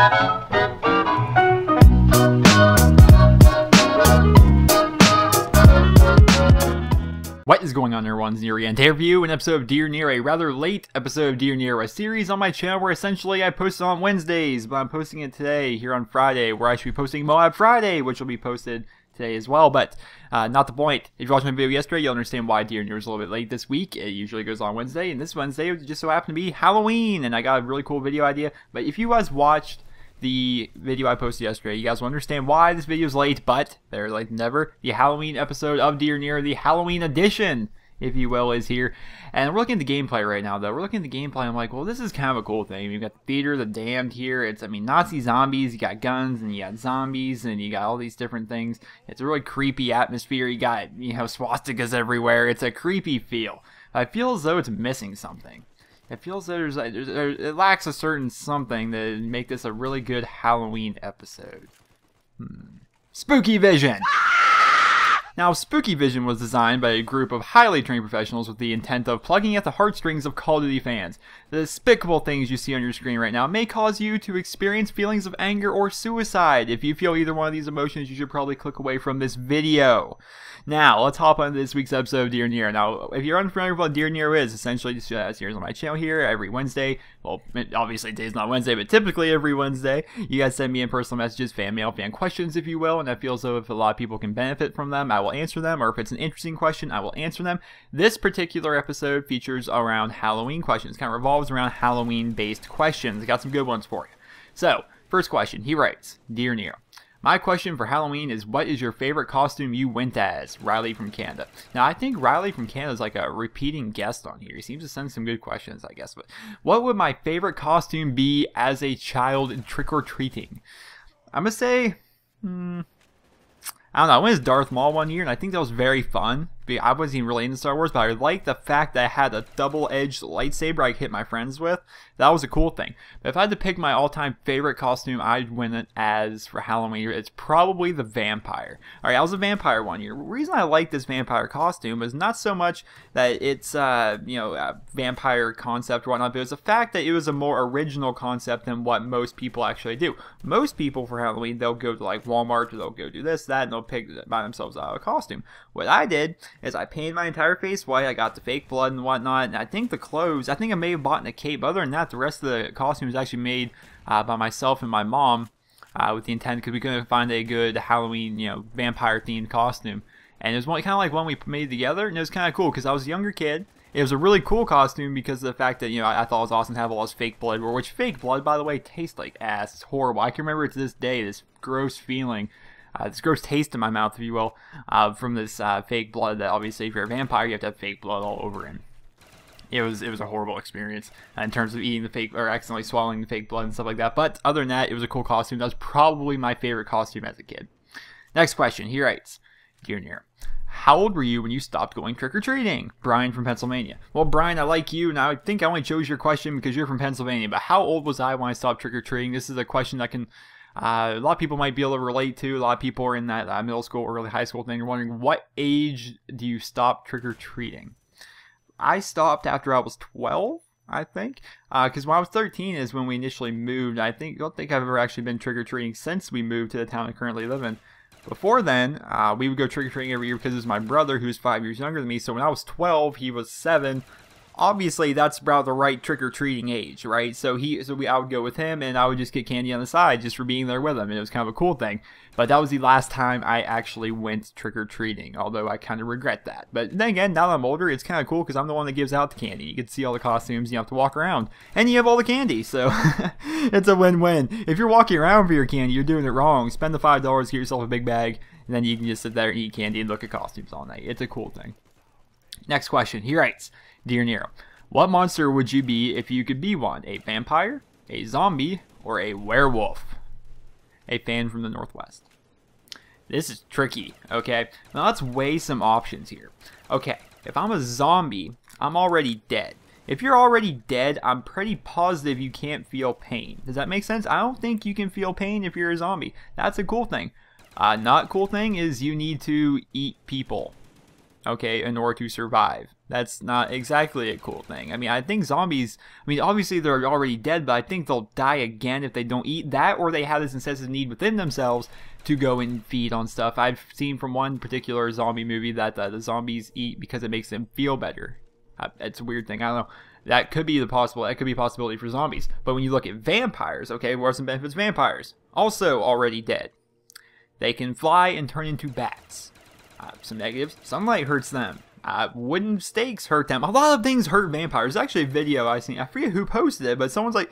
What is going on, everyone's Nero again. Today review an episode of Dear Nero, a rather late episode of Dear Nero, a series on my channel where essentially I post it on Wednesdays, but I'm posting it today here on Friday, where I should be posting Moab Friday, which will be posted today as well, but not the point. If you watched my video yesterday, you'll understand why Dear Nero is a little bit late this week. It usually goes on Wednesday, and this Wednesday just so happened to be Halloween, and I got a really cool video idea. But if you guys watched the video I posted yesterday, you guys will understand why this video is late, but better late than never. The Halloween episode of Dear Nero, the Halloween edition, if you will, is here. And we're looking at the gameplay right now, though. We're looking at the gameplay, I'm like, well, this is kind of a cool thing. You've got the Theater, the Damned here. It's, I mean, Nazi zombies, you got guns, and you got zombies, and you got all these different things. It's a really creepy atmosphere. You got, you know, swastikas everywhere. It's a creepy feel. I feel as though it's missing something. It feels that it lacks a certain something that would make this a really good Halloween episode. Spooky Vision! Now, Spooky Vision was designed by a group of highly trained professionals with the intent of plugging at the heartstrings of Call of Duty fans. The despicable things you see on your screen right now may cause you to experience feelings of anger or suicide. If you feel either one of these emotions, you should probably click away from this video. Now, let's hop on this week's episode of Dear Nero. Now, if you're unfamiliar with what Dear Nero is, essentially just a series on my channel here every Wednesday. Well, obviously today's not Wednesday, but typically every Wednesday, you guys send me in personal messages, fan mail, fan questions, if you will, and I feel as though if a lot of people can benefit from them, I will answer them, or if it's an interesting question, I will answer them. This particular episode features around Halloween questions. It kind of revolves around Halloween-based questions. I got some good ones for you. So, first question, he writes, Dear Nero, my question for Halloween is, what is your favorite costume you went as? Riley from Canada. Now, I think Riley from Canada is like a repeating guest on here. He seems to send some good questions, I guess. But what would my favorite costume be as a child trick-or-treating? I'm going to say, I don't know. I went as Darth Maul one year, and I think that was very fun. I wasn't even really into Star Wars, but I liked the fact that I had a double-edged lightsaber I could hit my friends with. That was a cool thing. But if I had to pick my all-time favorite costume I'd win it as for Halloween, it's probably the vampire. Alright, I was a vampire one year. The reason I like this vampire costume is not so much that it's, you know, a vampire concept or whatnot, but it was the fact that it was a more original concept than what most people actually do. Most people for Halloween, they'll go to like Walmart, or they'll go do this, that, and they'll pick by themselves out a costume. What I did is I painted my entire face white. I got the fake blood and whatnot, and I think the clothes, I think I may have bought in a cape. Other than that, the rest of the costume was actually made by myself and my mom with the intent, because we couldn't find a good Halloween, you know, vampire themed costume. And it was kind of like one we made together, and it was kind of cool because I was a younger kid. It was a really cool costume because of the fact that, you know, I thought it was awesome to have all this fake blood, which fake blood, by the way, tastes like ass. It's horrible. I can remember it to this day, this gross feeling. This gross taste in my mouth, if you will, from this fake blood that obviously if you're a vampire, you have to have fake blood all over him. It was a horrible experience in terms of eating the fake, or accidentally swallowing the fake blood and stuff like that. But other than that, it was a cool costume. That was probably my favorite costume as a kid. Next question, he writes, Dear Nero, how old were you when you stopped going trick-or-treating? Brian from Pennsylvania. Well, Brian, I like you. Now, I think I only chose your question because you're from Pennsylvania. But how old was I when I stopped trick-or-treating? This is a question that can... a lot of people might be able to relate to. A lot of people are in that middle school or early high school thing. You're wondering, what age do you stop trick-or-treating? I stopped after I was 12, I think. Because when I was 13 is when we initially moved. I don't think I've ever actually been trick-or-treating since we moved to the town I currently live in. Before then, we would go trick-or-treating every year because it was my brother who's 5 years younger than me. So when I was 12, he was 7. Obviously, that's about the right trick-or-treating age, right? I would go with him, and I would just get candy on the side just for being there with him, and it was kind of a cool thing. But that was the last time I actually went trick-or-treating, although I kind of regret that. But then again, now that I'm older, it's kind of cool because I'm the one that gives out the candy. You get to see all the costumes, you have to walk around, and you have all the candy, so it's a win-win. If you're walking around for your candy, you're doing it wrong. Spend the $5, get yourself a big bag, and then you can just sit there and eat candy and look at costumes all night. It's a cool thing. Next question, he writes, Dear Nero, what monster would you be if you could be one? A vampire, a zombie, or a werewolf? A fan from the Northwest. This is tricky, okay? Now let's weigh some options here. Okay, if I'm a zombie, I'm already dead. If you're already dead, I'm pretty positive you can't feel pain. Does that make sense? I don't think you can feel pain if you're a zombie. That's a cool thing. Not cool thing is you need to eat people, okay, in order to survive. That's not exactly a cool thing. I mean, I think zombies, I mean, obviously they're already dead, but I think they'll die again if they don't eat that, or they have this incessant need within themselves to go and feed on stuff. I've seen from one particular zombie movie that the zombies eat because it makes them feel better. It's a weird thing. I don't know. That could be a possibility for zombies. But when you look at vampires, okay, what are some benefits of vampires? Also already dead. They can fly and turn into bats. Some negatives. Sunlight hurts them. Wooden stakes hurt them. A lot of things hurt vampires. There's actually a video I seen. I forget who posted it, but someone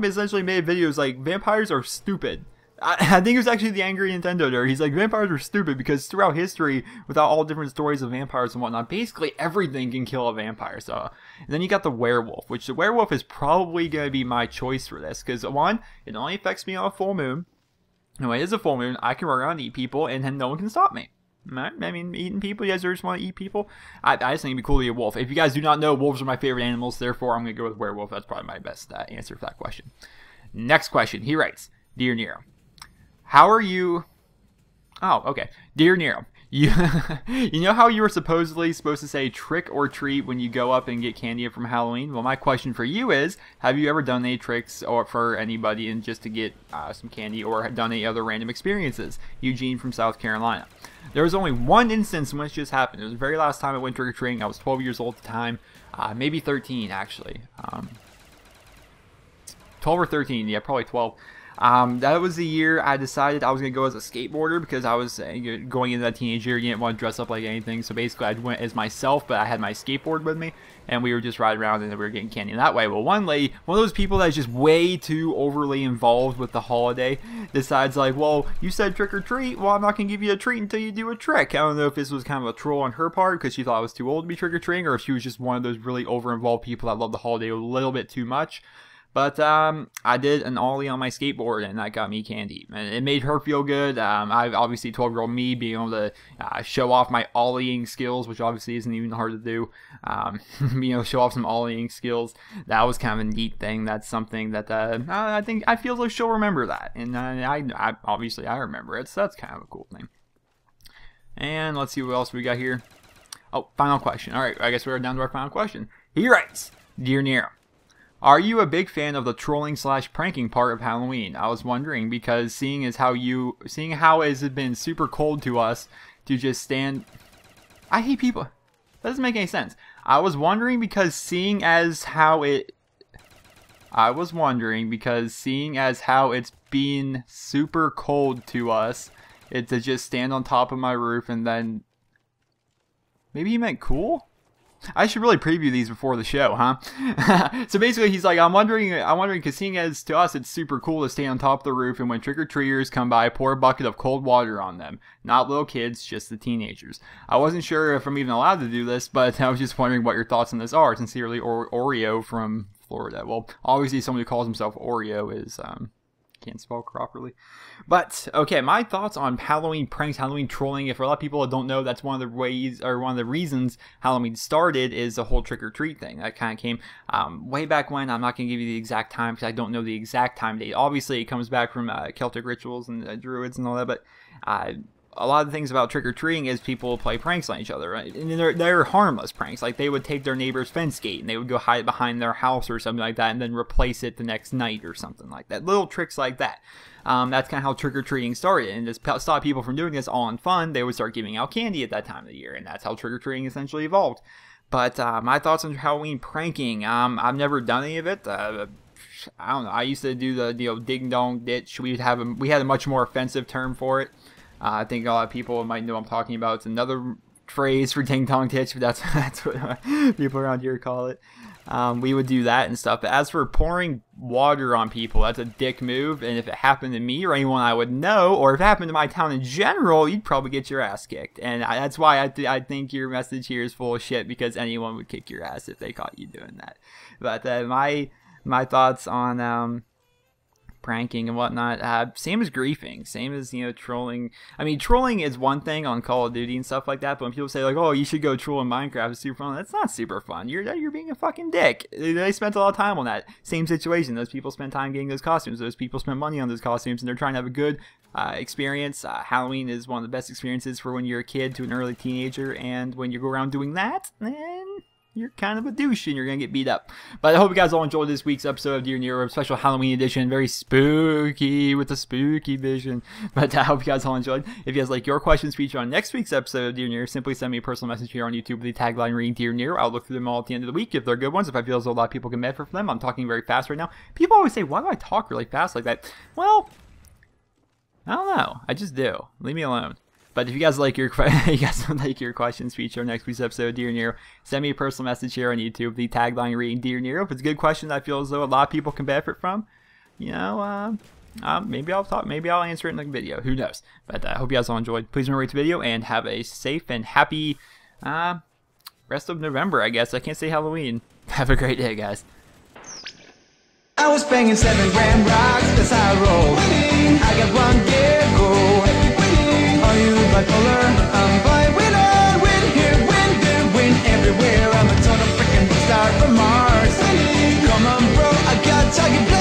essentially made videos like vampires are stupid. I think it was actually the Angry Nintendo there. He's like, vampires are stupid because throughout history, without all different stories of vampires and whatnot, basically everything can kill a vampire. So, and then you got the werewolf, which the werewolf is probably going to be my choice for this. Because one, it only affects me on a full moon. And when it is a full moon, I can run around and eat people and then no one can stop me. I mean, eating people, you guys just want to eat people? I just think it'd be cool to be a wolf. If you guys do not know, wolves are my favorite animals, therefore I'm going to go with werewolf. That's probably my best answer for that question. Next question. He writes, Dear Nero, how are you... Oh, okay. Dear Nero, you know how you were supposed to say trick or treat when you go up and get candy from Halloween? Well, my question for you is, have you ever done any tricks or for anybody and just to get some candy, or done any other random experiences? Eugene from South Carolina. There was only one instance in which this happened. It was the very last time I went trick-or-treating. I was 12 years old at the time. Maybe 13, actually. 12 or 13. Yeah, probably 12. That was the year I decided I was going to go as a skateboarder because I was going into that teenage year. You didn't want to dress up like anything. So basically I went as myself, but I had my skateboard with me. And we were just riding around and we were getting candy that way. Well, one lady, one of those people that's just way too overly involved with the holiday, decides like, well, you said trick or treat. Well, I'm not going to give you a treat until you do a trick. I don't know if this was kind of a troll on her part because she thought I was too old to be trick or treating, or if she was just one of those really over involved people that love the holiday a little bit too much. But I did an ollie on my skateboard, and that got me candy. And it made her feel good. I've obviously 12-year-old me being able to show off my ollieing skills, which obviously isn't even hard to do. Show off some ollieing skills. That was kind of a neat thing. That's something that I feel like she'll remember that. And I obviously I remember it, so that's kind of a cool thing. And let's see what else we got here. Oh, final question. All right, I guess we're down to our final question. He writes, Dear Nero, are you a big fan of the trolling/pranking part of Halloween? I was wondering because seeing how it has been super cold to us to just stand. I hate people. That doesn't make any sense. I was wondering because seeing as how it's been super cold to us, it's to just stand on top of my roof and then. Maybe he meant cool? I should really preview these before the show, huh? So basically, he's like, I'm wondering, because seeing as to us, it's super cool to stay on top of the roof, and when trick-or-treaters come by, pour a bucket of cold water on them. Not little kids, just the teenagers. I wasn't sure if I'm even allowed to do this, but I was just wondering what your thoughts on this are. Sincerely, Oreo from Florida. Well, obviously, someone who calls himself Oreo is, can't spell properly. But okay, my thoughts on Halloween pranks, Halloween trolling. If for a lot of people that don't know, that's one of the ways, or one of the reasons Halloween started, is the whole trick-or-treat thing. That kind of came way back when. I'm not going to give you the exact time because I don't know the exact time date. Obviously, it comes back from Celtic rituals and Druids and all that, but a lot of the things about trick-or-treating is people play pranks on each other, right? And they're harmless pranks. Like, they would take their neighbor's fence gate and they would go hide behind their house or something like that and then replace it the next night or something like that. Little tricks like that. That's kind of how trick-or-treating started. And to stop people from doing this all in fun, they would start giving out candy at that time of the year. And that's how trick-or-treating essentially evolved. But my thoughts on Halloween pranking, I've never done any of it. I don't know. I used to do the ding dong ditch. We had a much more offensive term for it. I think a lot of people might know what I'm talking about. It's another phrase for ding dong ditch, but that's what people around here call it. We would do that and stuff. But as for pouring water on people, that's a dick move. And if it happened to me or anyone I would know, or if it happened to my town in general, you'd probably get your ass kicked. And that's why I think your message here is full of shit, because anyone would kick your ass if they caught you doing that. But my thoughts on pranking and whatnot, same as griefing, same as trolling. I mean, trolling is one thing on Call of Duty and stuff like that, but when people say like, oh, you should go troll in Minecraft, it's super fun, that's not super fun. You're being a fucking dick. They spent a lot of time on that same situation. Those people spend time getting those costumes, those people spend money on those costumes, and they're trying to have a good experience. Halloween is one of the best experiences for when you're a kid to an early teenager, and when you go around doing that, then you're kind of a douche and you're gonna get beat up. But I hope you guys all enjoyed this week's episode of Dear Nero, special Halloween edition, very spooky with the spooky vision. But I hope you guys all enjoyed. If you guys like your questions featured on next week's episode of Dear Nero, simply send me a personal message here on YouTube with the tagline reading Dear Nero. I'll look through them all at the end of the week if they're good ones. If I feel as though a lot of people can benefit from them, I'm talking very fast right now. People always say, why do I talk really fast like that? Well, I don't know. I just do. Leave me alone. But if you guys like your questions featured on next week's episode of Dear Nero, send me a personal message here on YouTube. The tagline reading Dear Nero. If it's a good question that I feel as though a lot of people can benefit from, maybe I'll answer it in the video. Who knows? But I hope you guys all enjoyed. Please remember to rate the video and have a safe and happy rest of November. I guess I can't say Halloween. Have a great day, guys. I was banging 7 gram rocks, that's how I roll. I got one gear, go. Are you bipolar? I'm bi, win on, win here, win there, win everywhere. I'm a total freaking star from Mars. Come on, bro, I got target.